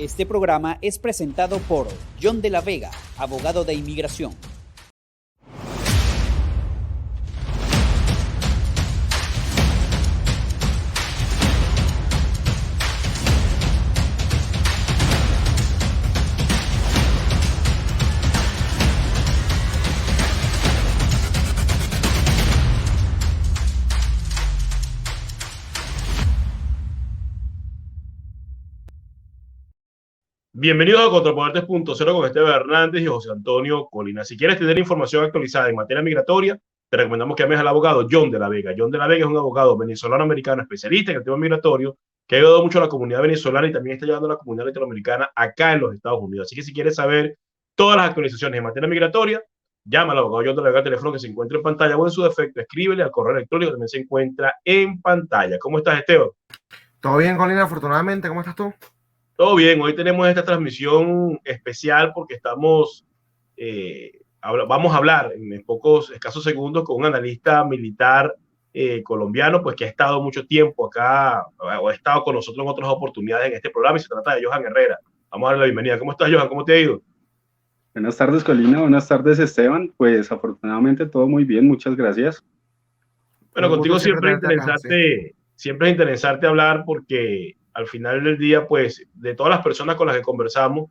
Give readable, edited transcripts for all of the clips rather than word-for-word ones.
Este programa es presentado por John de la Vega, abogado de inmigración. Bienvenidos a Contrapoderes.0 con Esteban Hernández y José Antonio Colina. Si quieres tener información actualizada en materia migratoria, te recomendamos que llames al abogado John de la Vega. John de la Vega es un abogado venezolano-americano especialista en el tema migratorio que ha ayudado mucho a la comunidad venezolana y también está ayudando a la comunidad latinoamericana acá en los Estados Unidos. Así que si quieres saber todas las actualizaciones en materia migratoria, llama al abogado John de la Vega al teléfono que se encuentra en pantalla o en su defecto, escríbele al correo electrónico que también se encuentra en pantalla. ¿Cómo estás, Esteban? Todo bien, Colina, afortunadamente. ¿Cómo estás tú? Todo bien, hoy tenemos esta transmisión especial porque vamos a hablar en pocos escasos segundos con un analista militar colombiano, pues que ha estado mucho tiempo acá, o ha estado con nosotros en otras oportunidades en este programa, y se trata de Johan Herrera. Vamos a darle la bienvenida. ¿Cómo estás, Johan? ¿Cómo te ha ido? Buenas tardes, Colina. Buenas tardes, Esteban. Pues afortunadamente todo muy bien, muchas gracias. Bueno, contigo siempre Sí. siempre es interesante hablar porque al final del día, pues, de todas las personas con las que conversamos,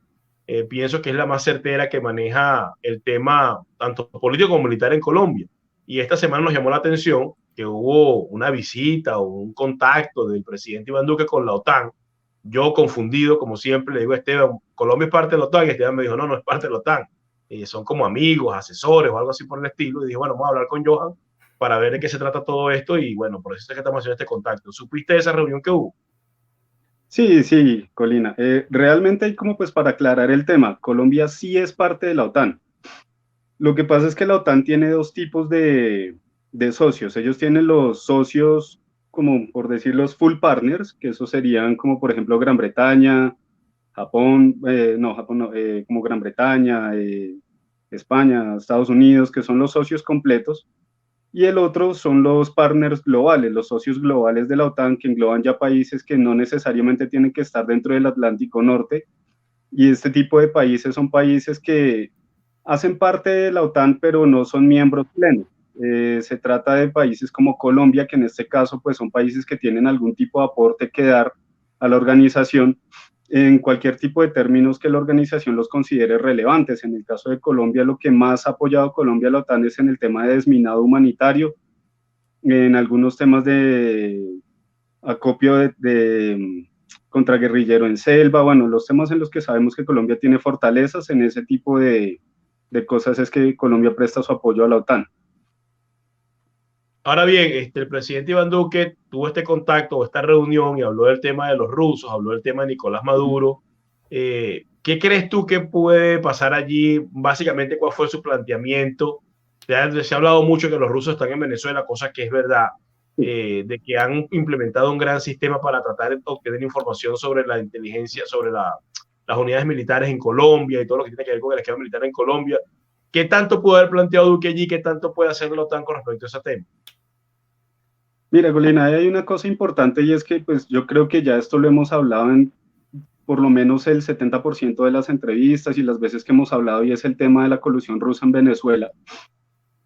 pienso que es la más certera que maneja el tema tanto político como militar en Colombia. Y esta semana nos llamó la atención que hubo una visita o un contacto del presidente Iván Duque con la OTAN. Yo confundido, como siempre, le digo a Esteban, Colombia es parte de la OTAN, y Esteban me dijo, no, no es parte de la OTAN. Son como amigos, asesores o algo así por el estilo. Y dije, bueno, vamos a hablar con Johan para ver de qué se trata todo esto y bueno, por eso es que estamos haciendo este contacto. ¿Supiste de esa reunión que hubo? Sí, Colina. Realmente hay como pues para aclarar el tema, Colombia sí es parte de la OTAN. Lo que pasa es que la OTAN tiene dos tipos de socios. Ellos tienen los socios, como por decir los full partners, que esos serían como por ejemplo Gran Bretaña, Japón, como Gran Bretaña, España, Estados Unidos, que son los socios completos. Y el otro son los partners globales, los socios globales de la OTAN, que engloban ya países que no necesariamente tienen que estar dentro del Atlántico Norte. Y este tipo de países son países que hacen parte de la OTAN, pero no son miembros plenos. Se trata de países como Colombia, que en este caso pues son países que tienen algún tipo de aporte que dar a la organización en cualquier tipo de términos que la organización los considere relevantes. En el caso de Colombia, lo que más ha apoyado Colombia a la OTAN es en el tema de desminado humanitario, en algunos temas de acopio de contraguerrillero en selva, bueno, los temas en los que sabemos que Colombia tiene fortalezas, en ese tipo de cosas es que Colombia presta su apoyo a la OTAN. Ahora bien, el presidente Iván Duque tuvo este contacto o esta reunión y habló del tema de los rusos, habló del tema de Nicolás Maduro. ¿Qué crees tú que puede pasar allí? Básicamente, ¿cuál fue su planteamiento? Se ha hablado mucho que los rusos están en Venezuela, cosa que es verdad, de que han implementado un gran sistema para tratar de obtener información sobre la inteligencia, sobre las unidades militares en Colombia y todo lo que tiene que ver con el esquema militar en Colombia. ¿Qué tanto puede haber planteado Duque allí? ¿Qué tanto puede hacer la OTAN con respecto a ese tema? Mira, Golina, hay una cosa importante y es que pues yo creo que ya esto lo hemos hablado en por lo menos el 70% de las entrevistas y las veces que hemos hablado, y es el tema de la colusión rusa en Venezuela.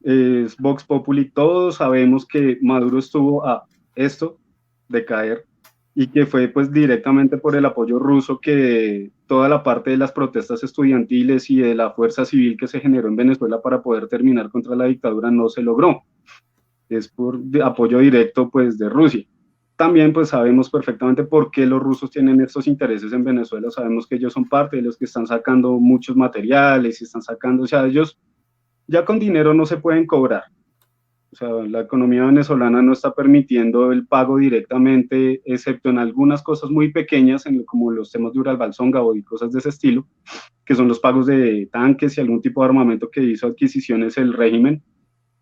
Es Vox Populi, todos sabemos que Maduro estuvo a esto de caer y que fue pues directamente por el apoyo ruso que toda la parte de las protestas estudiantiles y de la fuerza civil que se generó en Venezuela para poder terminar contra la dictadura no se logró. Es por apoyo directo pues de Rusia. También pues sabemos perfectamente por qué los rusos tienen estos intereses en Venezuela, sabemos que ellos son parte de los que están sacando muchos materiales y están sacando, o sea, ellos ya con dinero no se pueden cobrar. O sea, la economía venezolana no está permitiendo el pago directamente, excepto en algunas cosas muy pequeñas, como los temas de Uralbalzonga y cosas de ese estilo, que son los pagos de tanques y algún tipo de armamento que hizo adquisiciones el régimen.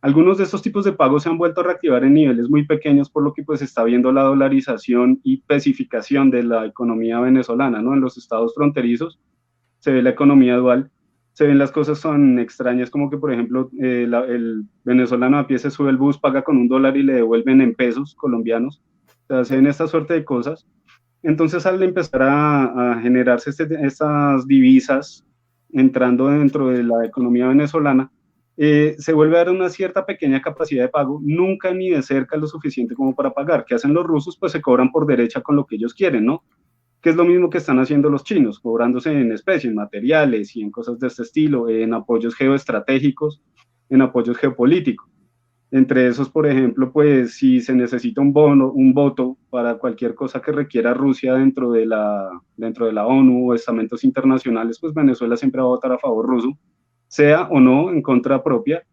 Algunos de estos tipos de pagos se han vuelto a reactivar en niveles muy pequeños, por lo que pues está viendo la dolarización y especificación de la economía venezolana, ¿no? En los estados fronterizos se ve la economía dual, se ven las cosas tan extrañas como que, por ejemplo, el venezolano a pie se sube el bus, paga con $1 y le devuelven en pesos colombianos. O sea, se ven esta suerte de cosas. Entonces, al empezar a generarse estas divisas entrando dentro de la economía venezolana, se vuelve a dar una cierta pequeña capacidad de pago, nunca ni de cerca lo suficiente como para pagar. ¿Qué hacen los rusos? Pues se cobran por derecha con lo que ellos quieren, ¿no? Que es lo mismo que están haciendo los chinos, cobrándose en especies, en materiales y en cosas de este estilo, en apoyos geoestratégicos, en apoyos geopolíticos. Entre esos, por ejemplo, pues si se necesita un voto para cualquier cosa que requiera Rusia dentro de la ONU o estamentos internacionales, pues Venezuela siempre va a votar a favor ruso, sea o no en contra propia,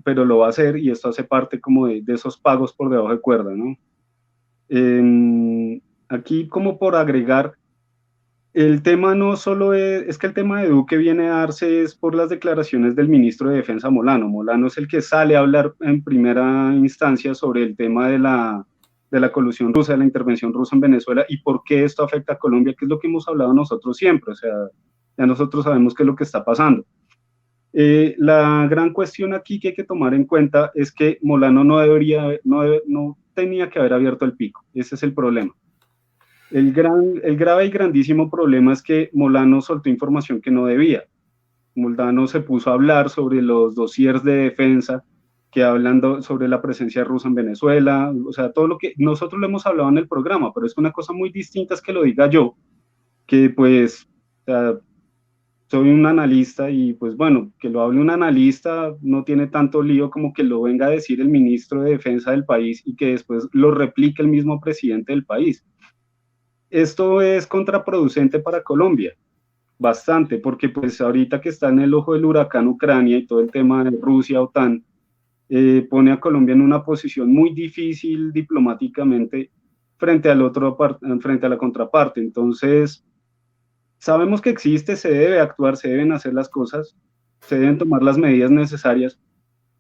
pero lo va a hacer y esto hace parte como de esos pagos por debajo de cuerda, ¿no? Aquí como por agregar, el tema no solo es que el tema de Duque viene a darse es por las declaraciones del ministro de Defensa Molano. Molano es el que sale a hablar en primera instancia sobre el tema de la colusión rusa, de la intervención rusa en Venezuela y por qué esto afecta a Colombia, que es lo que hemos hablado nosotros siempre, o sea, ya nosotros sabemos qué es lo que está pasando. La gran cuestión aquí que hay que tomar en cuenta es que Molano no tenía que haber abierto el pico, ese es el problema. El grave y grandísimo problema es que Molano soltó información que no debía. Molano se puso a hablar sobre los dossiers de defensa que hablan sobre la presencia rusa en Venezuela, o sea, todo lo que nosotros lo hemos hablado en el programa, pero es una cosa muy distinta es que lo diga yo, que pues, o sea, soy un analista y pues bueno, que lo hable un analista no tiene tanto lío como que lo venga a decir el ministro de Defensa del país y que después lo replique el mismo presidente del país. Esto es contraproducente para Colombia, bastante, porque pues ahorita que está en el ojo del huracán Ucrania y todo el tema de Rusia, OTAN, pone a Colombia en una posición muy difícil diplomáticamente frente frente a la contraparte. Entonces, sabemos que existe, se debe actuar, se deben hacer las cosas, se deben tomar las medidas necesarias,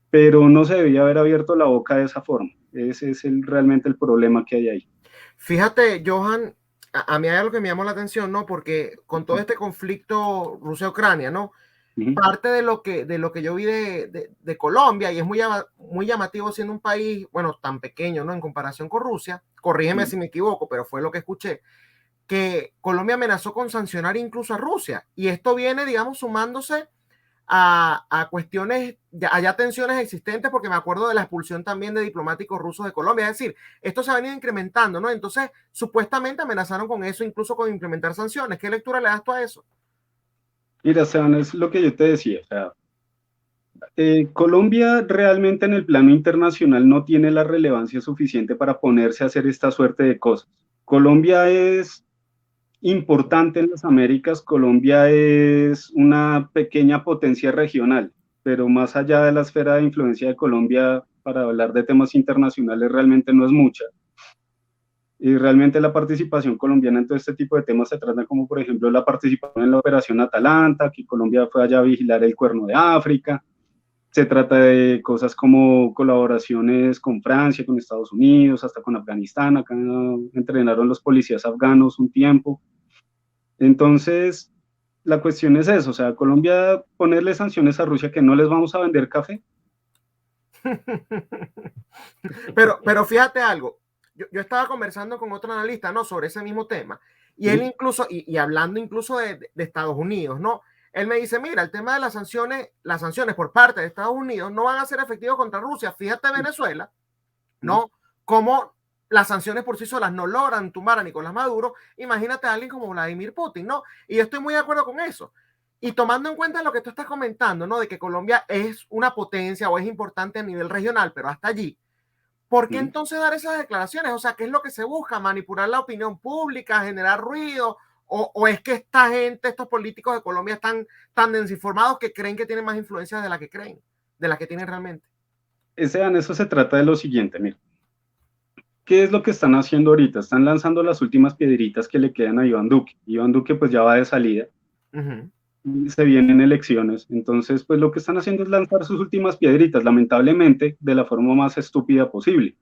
pero no se debía haber abierto la boca de esa forma. Ese es realmente el problema que hay ahí. Fíjate, Johan, a mí hay algo que me llamó la atención, ¿no? Porque con todo este conflicto Rusia-Ucrania, ¿no? Parte de lo que yo vi de Colombia, y es muy llamativo siendo un país, bueno, tan pequeño, ¿no? En comparación con Rusia, corrígeme si me equivoco, pero fue lo que escuché, que Colombia amenazó con sancionar incluso a Rusia. Y esto viene, digamos, sumándose a cuestiones, allá tensiones existentes, porque me acuerdo de la expulsión también de diplomáticos rusos de Colombia. Es decir, esto se ha venido incrementando, ¿no? Entonces, supuestamente amenazaron con eso, incluso con implementar sanciones. ¿Qué lectura le das tú a eso? Mira, Sean, es lo que yo te decía, o sea, Colombia realmente en el plano internacional no tiene la relevancia suficiente para ponerse a hacer esta suerte de cosas. Colombia es importante en las Américas, Colombia es una pequeña potencia regional, pero más allá de la esfera de influencia de Colombia para hablar de temas internacionales realmente no es mucha. Y realmente la participación colombiana en todo este tipo de temas se trata como, por ejemplo, la participación en la Operación Atalanta, que Colombia fue allá a vigilar el Cuerno de África. Se trata de cosas como colaboraciones con Francia, con Estados Unidos, hasta con Afganistán. Acá entrenaron los policías afganos un tiempo. Entonces, la cuestión es eso, o sea, Colombia ponerle sanciones a Rusia que no les vamos a vender café. Pero fíjate algo, yo estaba conversando con otro analista, ¿no? Sobre ese mismo tema, y él incluso, y hablando incluso de Estados Unidos, ¿no? Él me dice, mira, el tema de las sanciones por parte de Estados Unidos no van a ser efectivos contra Rusia. Fíjate Venezuela, ¿no? Como las sanciones por sí solas no logran tumbar a Nicolás Maduro, imagínate a alguien como Vladimir Putin, ¿no? Y yo estoy muy de acuerdo con eso. Y tomando en cuenta lo que tú estás comentando, ¿no? De que Colombia es una potencia o es importante a nivel regional, pero hasta allí, ¿por qué entonces dar esas declaraciones? O sea, ¿qué es lo que se busca? ¿Manipular la opinión pública, generar ruido? ¿O es que esta gente, estos políticos de Colombia están tan desinformados que creen que tienen más influencia de la que creen, de la que tienen realmente? Eso se trata de lo siguiente, mira. ¿Qué es lo que están haciendo ahorita? Están lanzando las últimas piedritas que le quedan a Iván Duque. Iván Duque pues ya va de salida. Se vienen elecciones. Entonces, pues lo que están haciendo es lanzar sus últimas piedritas, lamentablemente, de la forma más estúpida posible.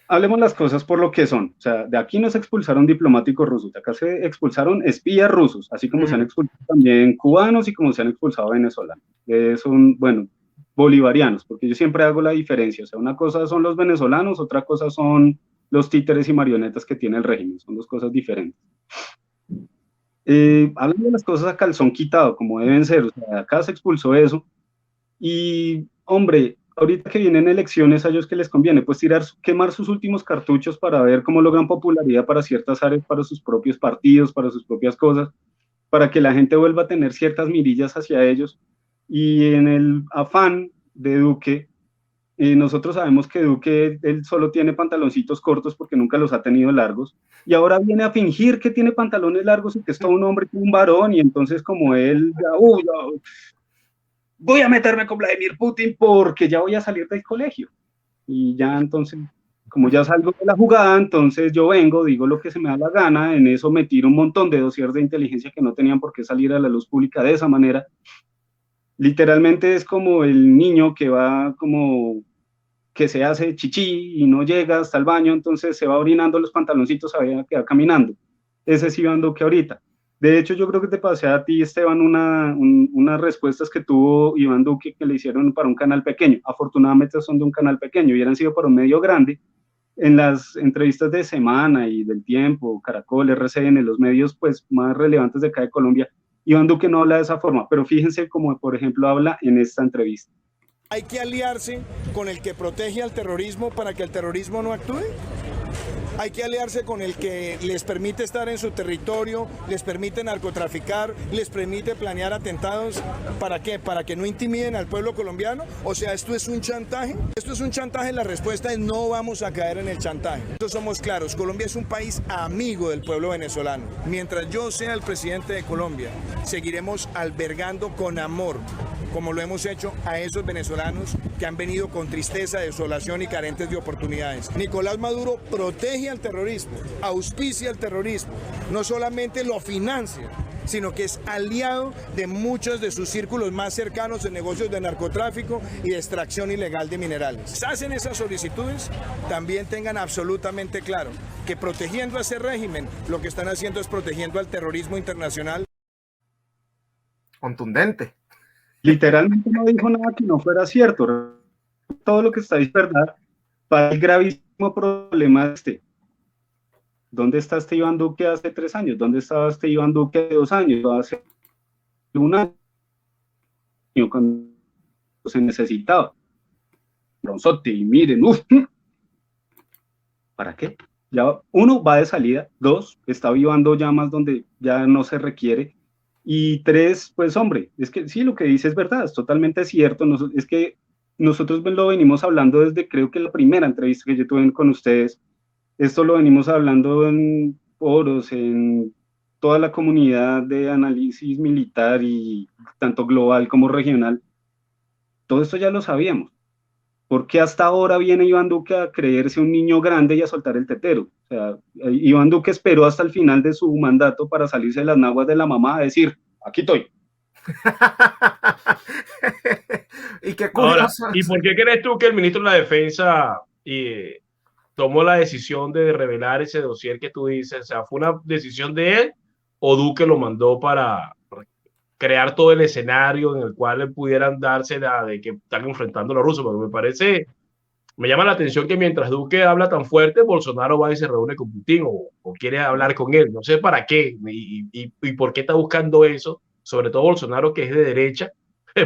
Hablemos las cosas por lo que son. O sea, de aquí no se expulsaron diplomáticos rusos, de acá se expulsaron espías rusos, así como se han expulsado también cubanos y como se han expulsado venezolanos. Son, bueno, bolivarianos, porque yo siempre hago la diferencia. O sea, una cosa son los venezolanos, otra cosa son los títeres y marionetas que tiene el régimen, son dos cosas diferentes. Hablan de las cosas a calzón quitado, como deben ser, o sea, acá se expulsó eso, y hombre, ahorita que vienen elecciones, a ellos que les conviene, pues quemar sus últimos cartuchos para ver cómo logran popularidad para ciertas áreas, para sus propios partidos, para sus propias cosas, para que la gente vuelva a tener ciertas mirillas hacia ellos, y en el afán de Duque, nosotros sabemos que Duque, él solo tiene pantaloncitos cortos porque nunca los ha tenido largos, y ahora viene a fingir que tiene pantalones largos y que es todo un hombre, un varón, y entonces como él, ya, voy a meterme con Vladimir Putin porque ya voy a salir del colegio. Y ya entonces, como ya salgo de la jugada, entonces yo vengo, digo lo que se me da la gana, en eso me tiro un montón de dossiers de inteligencia que no tenían por qué salir a la luz pública de esa manera. Literalmente es como el niño que va como que se hace chichi y no llega hasta el baño, entonces se va orinando los pantaloncitos, se va a quedar caminando. Ese es Iván Duque ahorita. De hecho, yo creo que te pasé a ti, Esteban, unas respuestas que tuvo Iván Duque que le hicieron para un canal pequeño. Afortunadamente son de un canal pequeño, hubieran sido para un medio grande. En las entrevistas de Semana y del Tiempo, Caracol, RCN, los medios pues más relevantes de acá de Colombia, Iván Duque no habla de esa forma, pero fíjense como por ejemplo habla en esta entrevista. ¿Hay que aliarse con el que protege al terrorismo para que el terrorismo no actúe? Hay que aliarse con el que les permite estar en su territorio, les permite narcotraficar, les permite planear atentados. ¿Para qué? ¿Para que no intimiden al pueblo colombiano? O sea, ¿esto es un chantaje? ¿Esto es un chantaje? La respuesta es no vamos a caer en el chantaje. Nosotros somos claros, Colombia es un país amigo del pueblo venezolano. Mientras yo sea el presidente de Colombia, seguiremos albergando con amor, como lo hemos hecho, a esos venezolanos que han venido con tristeza, desolación y carentes de oportunidades. Nicolás Maduro protege al terrorismo, auspicia al terrorismo, no solamente lo financia, sino que es aliado de muchos de sus círculos más cercanos en negocios de narcotráfico y de extracción ilegal de minerales. Si hacen esas solicitudes, también tengan absolutamente claro que protegiendo a ese régimen, lo que están haciendo es protegiendo al terrorismo internacional. Contundente. Literalmente no dijo nada que no fuera cierto. Todo lo que está es verdad. Para el gravísimo problema ¿dónde está este Iván Duque hace 3 años? ¿Dónde estaba este Iván Duque hace 2 años? Hace 1 año, cuando se necesitaba. Bronzote, y miren, ¿para qué? Ya, 1, va de salida, 2, está avivando llamas donde ya no se requiere, y 3, pues hombre, es que sí, lo que dice es verdad, es totalmente cierto, es que nosotros lo venimos hablando desde creo que la primera entrevista que yo tuve con ustedes. Esto lo venimos hablando en foros, en toda la comunidad de análisis militar y tanto global como regional. Todo esto ya lo sabíamos. ¿Por qué hasta ahora viene Iván Duque a creerse un niño grande y a soltar el tetero? O sea, Iván Duque esperó hasta el final de su mandato para salirse de las naguas de la mamá a decir, aquí estoy. Y qué curioso. Ahora, ¿y por qué crees tú que el ministro de la Defensa tomó la decisión de revelar ese dossier que tú dices? O sea, ¿fue una decisión de él o Duque lo mandó para crear todo el escenario en el cual pudieran darse la de que están enfrentando a los rusos? Porque me llama la atención que mientras Duque habla tan fuerte, Bolsonaro va y se reúne con Putin o quiere hablar con él. No sé para qué y por qué está buscando eso, sobre todo Bolsonaro, que es de derecha.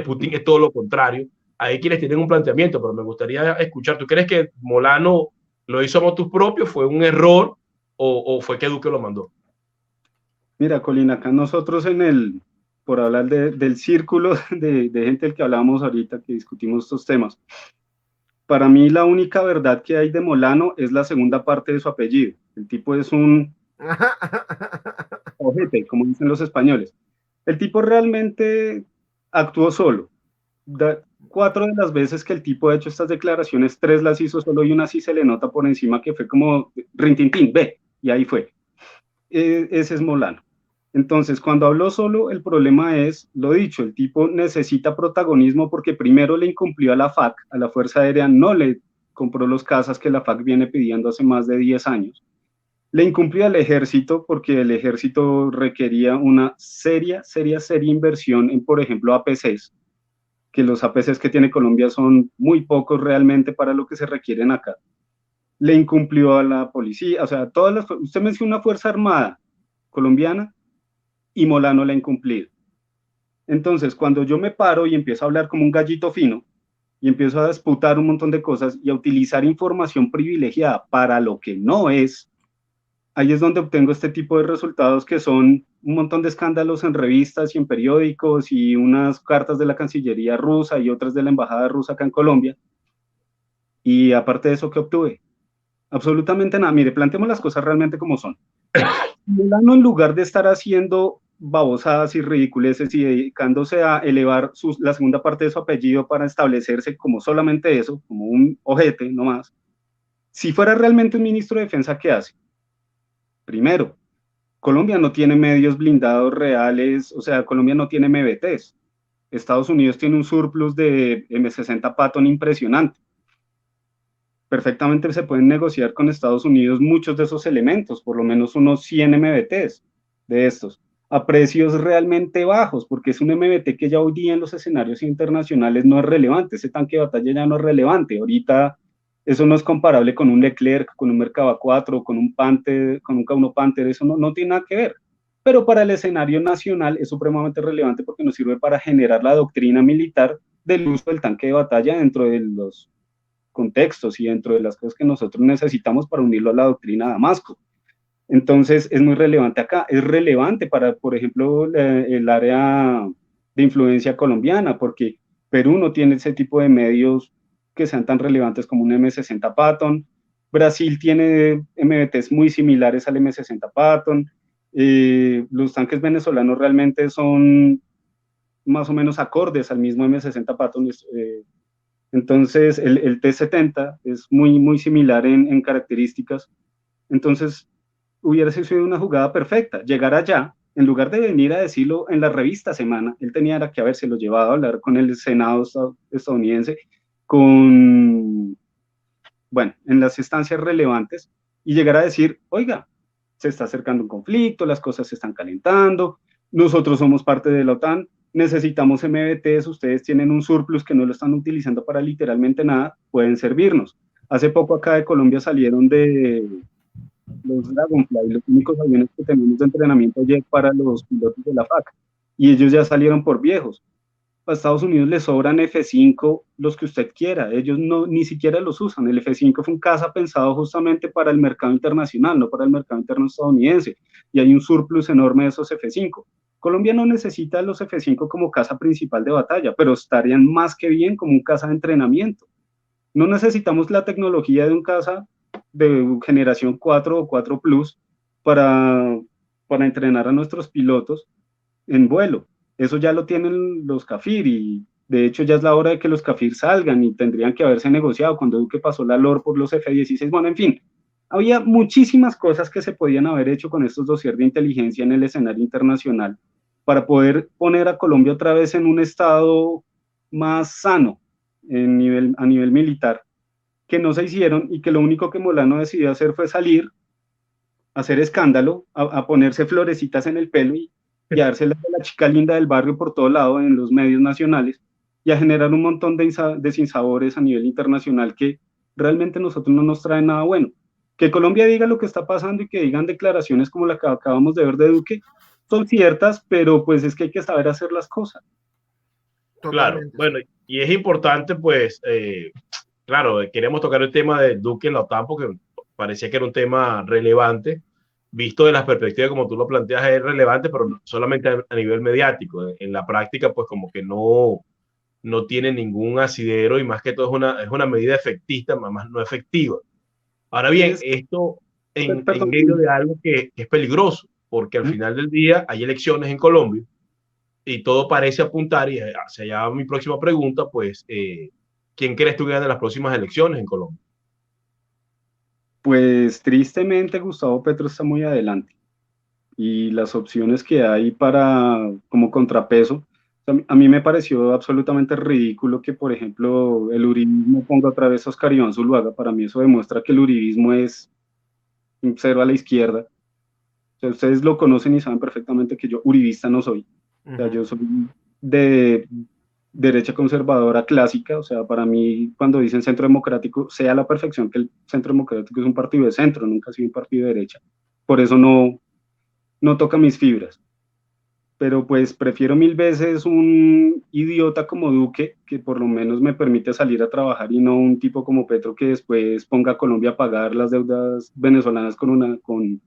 Putin es todo lo contrario. Hay quienes tienen un planteamiento, pero me gustaría escuchar. ¿Tú crees que Molano lo hizo a motus propio? ¿Fue un error o fue que Duque lo mandó? Mira, Colina, acá nosotros por hablar del círculo de gente del que hablábamos ahorita, que discutimos estos temas, para mí la única verdad que hay de Molano es la segunda parte de su apellido. El tipo es un ojete, como dicen los españoles. El tipo realmente actuó solo. 4 de las veces que el tipo ha hecho estas declaraciones, 3 las hizo solo y una sí se le nota por encima que fue como rintintín, ve, y ahí fue. Ese es Molano. Entonces, cuando habló solo, el problema es, lo dicho, el tipo necesita protagonismo porque primero le incumplió a la FAC, a la Fuerza Aérea, no le compró los cazas que la FAC viene pidiendo hace más de 10 años. Le incumplió al ejército porque el ejército requería una seria inversión en, por ejemplo, APCs, que los APCs que tiene Colombia son muy pocos realmente para lo que se requieren acá. le incumplió a la policía, o sea, usted menciona una fuerza armada colombiana y Molano la ha incumplido. Entonces, cuando yo me paro y empiezo a hablar como un gallito fino y empiezo a disputar un montón de cosas y a utilizar información privilegiada para lo que no es, ahí es donde obtengo este tipo de resultados que son un montón de escándalos en revistas y en periódicos y unas cartas de la Cancillería rusa y otras de la Embajada rusa acá en Colombia. Y aparte de eso, ¿qué obtuve? Absolutamente nada. Mire, planteemos las cosas realmente como son. Molano, en lugar de estar haciendo babosadas y ridiculeces y dedicándose a elevar la segunda parte de su apellido para establecerse como solamente eso, como un ojete nomás, si fuera realmente un ministro de defensa, ¿qué hace? Primero, Colombia no tiene medios blindados reales, o sea, Colombia no tiene MBTs. Estados Unidos tiene un surplus de M60 Patton impresionante. Perfectamente se pueden negociar con Estados Unidos muchos de esos elementos, por lo menos unos 100 MBTs de estos, a precios realmente bajos, porque es un MBT que ya hoy día en los escenarios internacionales no es relevante, ese tanque de batalla ya no es relevante, ahorita eso no es comparable con un Leclerc, con un Merkava 4, con un Panther, con un K1 Panther, eso no tiene nada que ver. Pero para el escenario nacional es supremamente relevante porque nos sirve para generar la doctrina militar del uso del tanque de batalla dentro de los contextos y dentro de las cosas que nosotros necesitamos para unirlo a la doctrina de Damasco. Entonces es muy relevante acá, es relevante para, por ejemplo, el área de influencia colombiana, porque Perú no tiene ese tipo de medios que sean tan relevantes como un M60 Patton, Brasil tiene MBTs muy similares al M60 Patton, los tanques venezolanos realmente son más o menos acordes al mismo M60 Patton, entonces el T-70 es muy similar en características, entonces hubiera sido una jugada perfecta, llegar allá, en lugar de venir a decirlo en la revista Semana, él tenía que habérselo llevado a hablar con el Senado estadounidense, en las instancias relevantes, y llegar a decir, oiga, se está acercando un conflicto, las cosas se están calentando, nosotros somos parte de la OTAN, necesitamos MBTs, ustedes tienen un surplus que no lo están utilizando para literalmente nada, pueden servirnos. Hace poco acá de Colombia salieron de los Dragonfly, los únicos aviones que tenemos de entrenamiento jet para los pilotos de la FAC, y ellos ya salieron por viejos. A Estados Unidos les sobran F-5 los que usted quiera, ellos ni siquiera los usan. El F-5 fue un caza pensado justamente para el mercado internacional, no para el mercado interno estadounidense, y hay un surplus enorme de esos F-5. Colombia no necesita los F-5 como caza principal de batalla, pero estarían más que bien como un caza de entrenamiento. No necesitamos la tecnología de un caza de generación 4 o 4 Plus para entrenar a nuestros pilotos en vuelo. Eso ya lo tienen los CAFIR y de hecho ya es la hora de que los CAFIR salgan y tendrían que haberse negociado cuando Duque pasó la LOR por los F-16. Bueno, en fin, había muchísimas cosas que se podían haber hecho con estos dossiers de inteligencia en el escenario internacional para poder poner a Colombia otra vez en un estado más sano a nivel militar, que no se hicieron y que lo único que Molano decidió hacer fue salir, hacer escándalo, a ponerse florecitas en el pelo y dárselas a la chica linda del barrio por todo lado en los medios nacionales y a generar un montón de sinsabores a nivel internacional que realmente a nosotros no nos traen nada bueno. Que Colombia diga lo que está pasando y que digan declaraciones como la que acabamos de ver de Duque son ciertas, pero pues es que hay que saber hacer las cosas. Claro, bueno, y es importante pues, claro, queremos tocar el tema de Duque en la OTAN porque parecía que era un tema relevante, visto de las perspectivas como tú lo planteas es relevante, pero solamente a nivel mediático. En la práctica pues como que no tiene ningún asidero y más que todo es una medida efectista, más no efectiva. Ahora bien, esto en medio de algo que es peligroso, porque al final del día hay elecciones en Colombia y todo parece apuntar, y hacia allá mi próxima pregunta, pues, ¿quién crees tú que gane las próximas elecciones en Colombia? Pues tristemente Gustavo Petro está muy adelante y las opciones que hay como contrapeso, a mí me pareció absolutamente ridículo que, por ejemplo, el uribismo ponga otra vez a Oscar Iván Zuluaga. Para mí eso demuestra que el uribismo es un cero a la izquierda. O sea, ustedes lo conocen y saben perfectamente que yo uribista no soy. O sea, yo soy derecha conservadora clásica. O sea, para mí, cuando dicen centro democrático, sea la perfección que el centro democrático es un partido de centro, nunca ha sido un partido de derecha. Por eso no toca mis fibras. Pero pues prefiero mil veces un idiota como Duque, que por lo menos me permite salir a trabajar, y no un tipo como Petro que después ponga a Colombia a pagar las deudas venezolanas con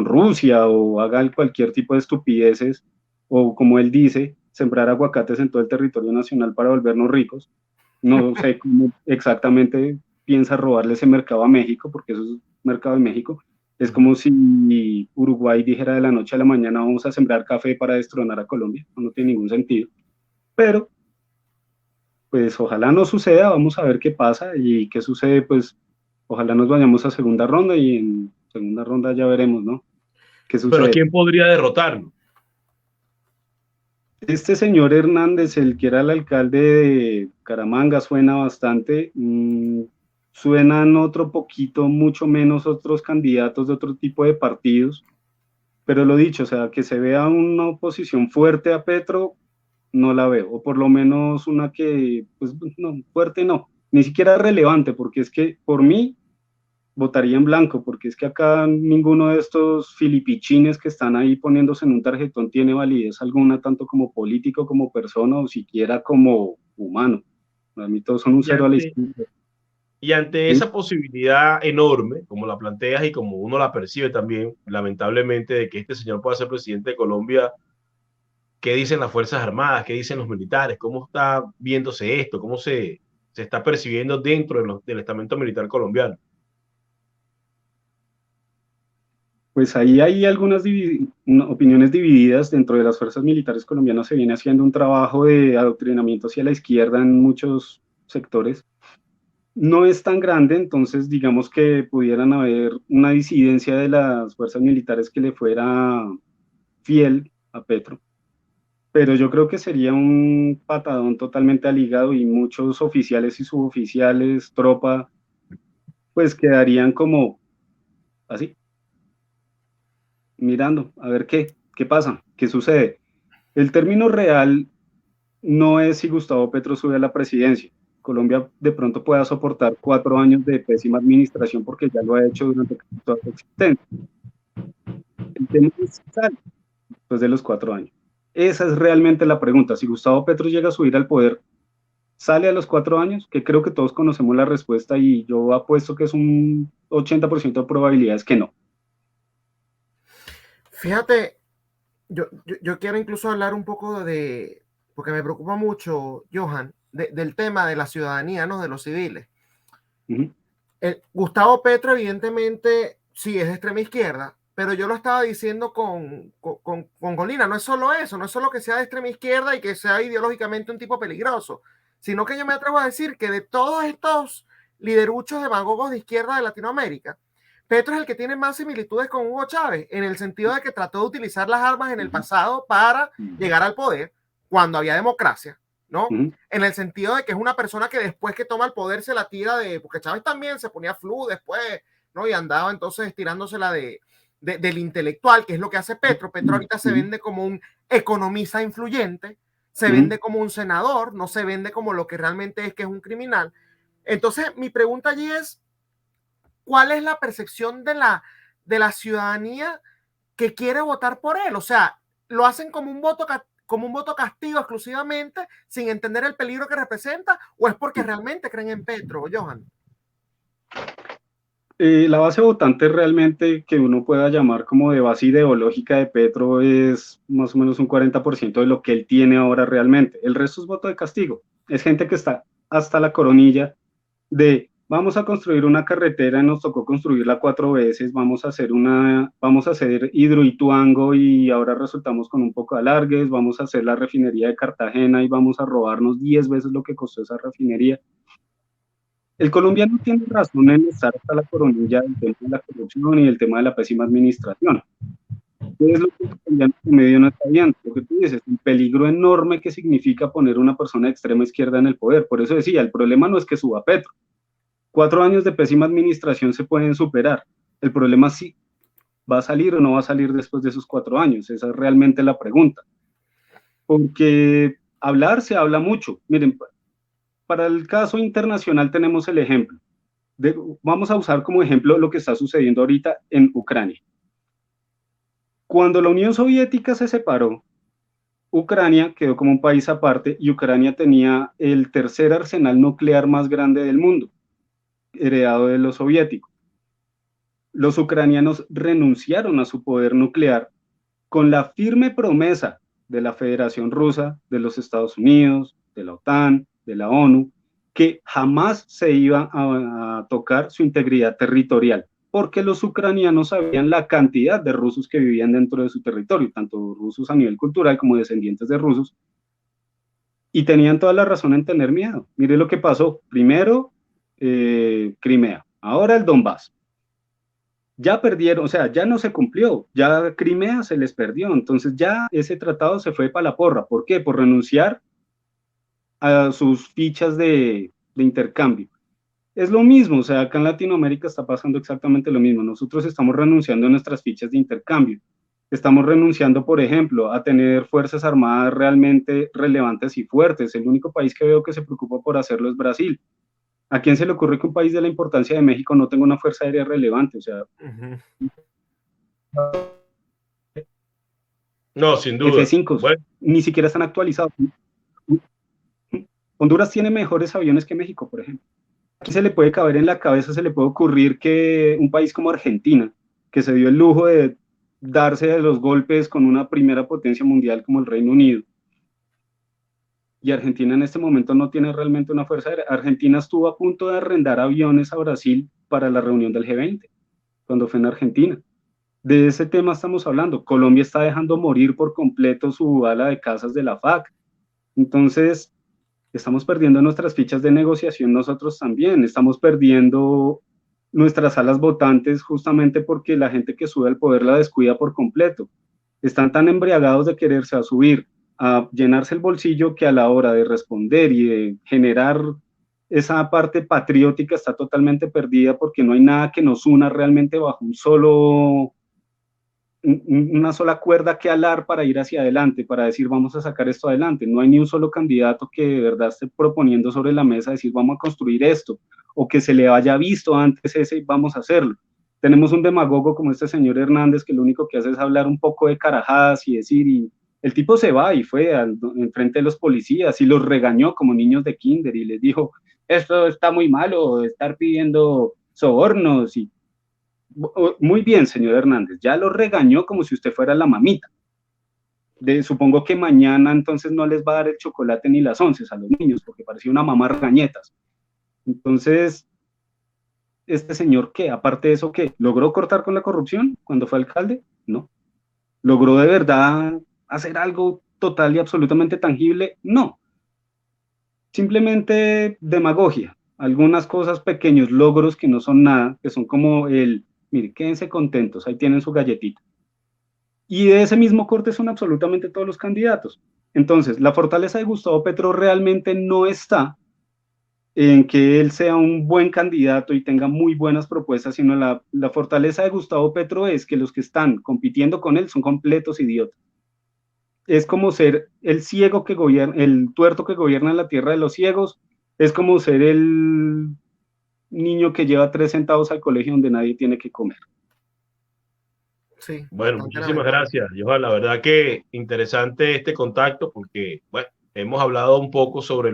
Rusia, o haga cualquier tipo de estupideces, o como él dice, sembrar aguacates en todo el territorio nacional para volvernos ricos. No sé cómo exactamente piensa robarle ese mercado a México, porque eso es mercado de México. Es como si Uruguay dijera de la noche a la mañana vamos a sembrar café para destronar a Colombia. No tiene ningún sentido. Pero, pues ojalá no suceda, vamos a ver qué pasa y qué sucede, pues ojalá nos vayamos a segunda ronda y en segunda ronda ya veremos, ¿no? ¿Qué sucede? Pero ¿quién podría derrotarlo? Este señor Hernández, el que era el alcalde de Caramanga, suena bastante. Suenan otro poquito, mucho menos otros candidatos de otro tipo de partidos, pero lo dicho, o sea, que se vea una oposición fuerte a Petro, no la veo, o por lo menos una que, pues no, fuerte no, ni siquiera relevante, porque es que por mí votaría en blanco, porque es que acá ninguno de estos filipichines que están ahí poniéndose en un tarjetón tiene validez alguna, tanto como político, como persona, o siquiera como humano. Para mí todos son un cero a la izquierda. Y ante esa posibilidad enorme, como la planteas y como uno la percibe también, lamentablemente, de que este señor pueda ser presidente de Colombia, ¿qué dicen las Fuerzas Armadas? ¿Qué dicen los militares? ¿Cómo está viéndose esto? ¿Cómo se está percibiendo dentro del estamento militar colombiano? Pues ahí hay algunas opiniones divididas. Dentro de las fuerzas militares colombianas se viene haciendo un trabajo de adoctrinamiento hacia la izquierda en muchos sectores. No es tan grande, entonces digamos que pudieran haber una disidencia de las fuerzas militares que le fuera fiel a Petro, pero yo creo que sería un patadón totalmente al hígado, y muchos oficiales y suboficiales, tropa, pues quedarían como así, mirando a ver qué pasa, qué sucede. El término real no es si Gustavo Petro sube a la presidencia. Colombia de pronto pueda soportar 4 años de pésima administración, porque ya lo ha hecho durante toda su existencia. El tema es si sale después de los 4 años. Esa es realmente la pregunta. Si Gustavo Petro llega a subir al poder, ¿sale a los 4 años? Que creo que todos conocemos la respuesta, y yo apuesto que es un 80% de probabilidades que no. Fíjate, yo quiero incluso hablar un poco porque me preocupa mucho, Johan, del tema de la ciudadanía, ¿no? De los civiles. Uh-huh. Gustavo Petro, evidentemente, sí es de extrema izquierda, pero yo lo estaba diciendo con Colina, no es solo eso, no es solo que sea de extrema izquierda y que sea ideológicamente un tipo peligroso, sino que yo me atrevo a decir que de todos estos lideruchos demagogos de izquierda de Latinoamérica, Petro es el que tiene más similitudes con Hugo Chávez, en el sentido de que trató de utilizar las armas en el pasado para llegar al poder cuando había democracia, ¿no? En el sentido de que es una persona que después que toma el poder se la tira porque Chávez también se ponía flu después, ¿no? Y andaba entonces tirándosela del intelectual, que es lo que hace Petro. Petro ahorita se vende como un economista influyente, se vende como un senador, no se vende como lo que realmente es, que es un criminal. Entonces, mi pregunta allí es, ¿cuál es la percepción de la ciudadanía que quiere votar por él? O sea, ¿lo hacen como un voto castigo exclusivamente, sin entender el peligro que representa, o es porque realmente creen en Petro, Johan? La base votante realmente que uno pueda llamar como de base ideológica de Petro es más o menos un 40% de lo que él tiene ahora realmente. El resto es voto de castigo. Es gente que está hasta la coronilla de vamos a construir una carretera, nos tocó construirla 4 veces, vamos a hacer Hidroituango y ahora resultamos con un poco de alargues, vamos a hacer la refinería de Cartagena y vamos a robarnos 10 veces lo que costó esa refinería. El colombiano tiene razón en estar hasta la coronilla del tema de la corrupción y el tema de la pésima administración. ¿Qué es lo que el colombiano promedio no está viendo? Lo que tú dices, el peligro enorme que significa poner una persona de extrema izquierda en el poder. Por eso decía, el problema no es que suba Petro. 4 años de pésima administración se pueden superar. El problema es si va a salir o no va a salir después de esos 4 años. Esa es realmente la pregunta. Porque hablar se habla mucho. Miren, para el caso internacional tenemos el ejemplo. Vamos a usar como ejemplo lo que está sucediendo ahorita en Ucrania. Cuando la Unión Soviética se separó, Ucrania quedó como un país aparte y Ucrania tenía el tercer arsenal nuclear más grande del mundo, heredado de los soviéticos. Los ucranianos renunciaron a su poder nuclear con la firme promesa de la Federación Rusa, de los Estados Unidos, de la OTAN, de la ONU, que jamás se iba a tocar su integridad territorial, porque los ucranianos sabían la cantidad de rusos que vivían dentro de su territorio, tanto rusos a nivel cultural como descendientes de rusos, y tenían toda la razón en tener miedo. Mire lo que pasó. Primero, Crimea, ahora el Donbass. Ya perdieron, o sea, ya no se cumplió, ya Crimea se les perdió, entonces ya ese tratado se fue para la porra. ¿Por qué? Por renunciar a sus fichas de intercambio. Es lo mismo, o sea, acá en Latinoamérica está pasando exactamente lo mismo. Nosotros estamos renunciando a nuestras fichas de intercambio. Estamos renunciando, por ejemplo, a tener fuerzas armadas realmente relevantes y fuertes. El único país que veo que se preocupa por hacerlo es Brasil. ¿A quién se le ocurre que un país de la importancia de México no tenga una fuerza aérea relevante? O sea, no, sin duda. F-5 bueno, ni siquiera están actualizados. Honduras tiene mejores aviones que México, por ejemplo. Aquí se le puede caber en la cabeza, se le puede ocurrir que un país como Argentina, que se dio el lujo de darse de los golpes con una primera potencia mundial como el Reino Unido, y Argentina en este momento no tiene realmente una fuerza aérea. Argentina estuvo a punto de arrendar aviones a Brasil para la reunión del G20, cuando fue en Argentina. De ese tema estamos hablando. Colombia está dejando morir por completo su ala de cazas de la FAC. Entonces, estamos perdiendo nuestras fichas de negociación nosotros también. Estamos perdiendo nuestras alas votantes justamente porque la gente que sube al poder la descuida por completo. Están tan embriagados de quererse a subir, a llenarse el bolsillo, que a la hora de responder y de generar esa parte patriótica está totalmente perdida, porque no hay nada que nos una realmente bajo una sola cuerda que alar para ir hacia adelante, para decir vamos a sacar esto adelante. No hay ni un solo candidato que de verdad esté proponiendo sobre la mesa decir vamos a construir esto, o que se le haya visto antes ese y vamos a hacerlo. Tenemos un demagogo como este señor Hernández, que lo único que hace es hablar un poco de carajadas y decir, y el tipo se va y fue enfrente de los policías y los regañó como niños de kinder y les dijo, esto está muy malo, estar pidiendo sobornos. Y muy bien, señor Hernández, ya lo regañó como si usted fuera la mamita. Supongo que mañana entonces no les va a dar el chocolate ni las onces a los niños, porque parecía una mamá regañetas. Entonces, este señor, ¿qué? Aparte de eso, ¿qué? ¿Logró cortar con la corrupción cuando fue alcalde? No. ¿Logró de verdad hacer algo total y absolutamente tangible? No. Simplemente demagogia. Algunas cosas, pequeños logros que no son nada, que son como mire, quédense contentos, ahí tienen su galletita. Y de ese mismo corte son absolutamente todos los candidatos. Entonces, la fortaleza de Gustavo Petro realmente no está en que él sea un buen candidato y tenga muy buenas propuestas, sino la fortaleza de Gustavo Petro es que los que están compitiendo con él son completos idiotas. Es como ser el ciego que gobierna, el tuerto que gobierna la tierra de los ciegos, es como ser el niño que lleva 3 centavos al colegio donde nadie tiene que comer. Sí, bueno, muchísimas gracias, Johan. La verdad que interesante este contacto, porque bueno, hemos hablado un poco sobre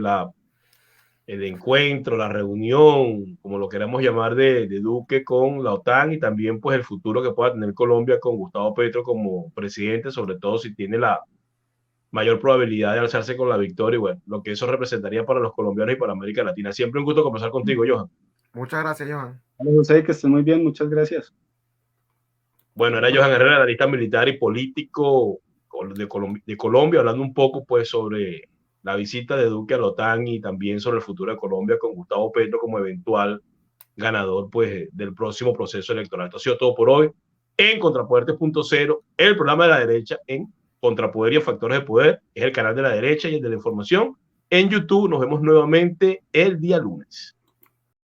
el encuentro, la reunión, como lo queramos llamar, de Duque con la OTAN, y también pues el futuro que pueda tener Colombia con Gustavo Petro como presidente, sobre todo si tiene la mayor probabilidad de alzarse con la victoria, y bueno, lo que eso representaría para los colombianos y para América Latina. Siempre un gusto conversar contigo, Johan. Muchas gracias, Johan. José, que estés muy bien, muchas gracias. Bueno, era Johan Herrera, analista militar y político de Colombia, hablando un poco pues sobre la visita de Duque a la OTAN y también sobre el futuro de Colombia con Gustavo Petro como eventual ganador pues del próximo proceso electoral. Esto ha sido todo por hoy en Contrapoder.0, el programa de la derecha en Contrapoder y Factores de Poder. Es el canal de la derecha y el de la información. En YouTube nos vemos nuevamente el día lunes.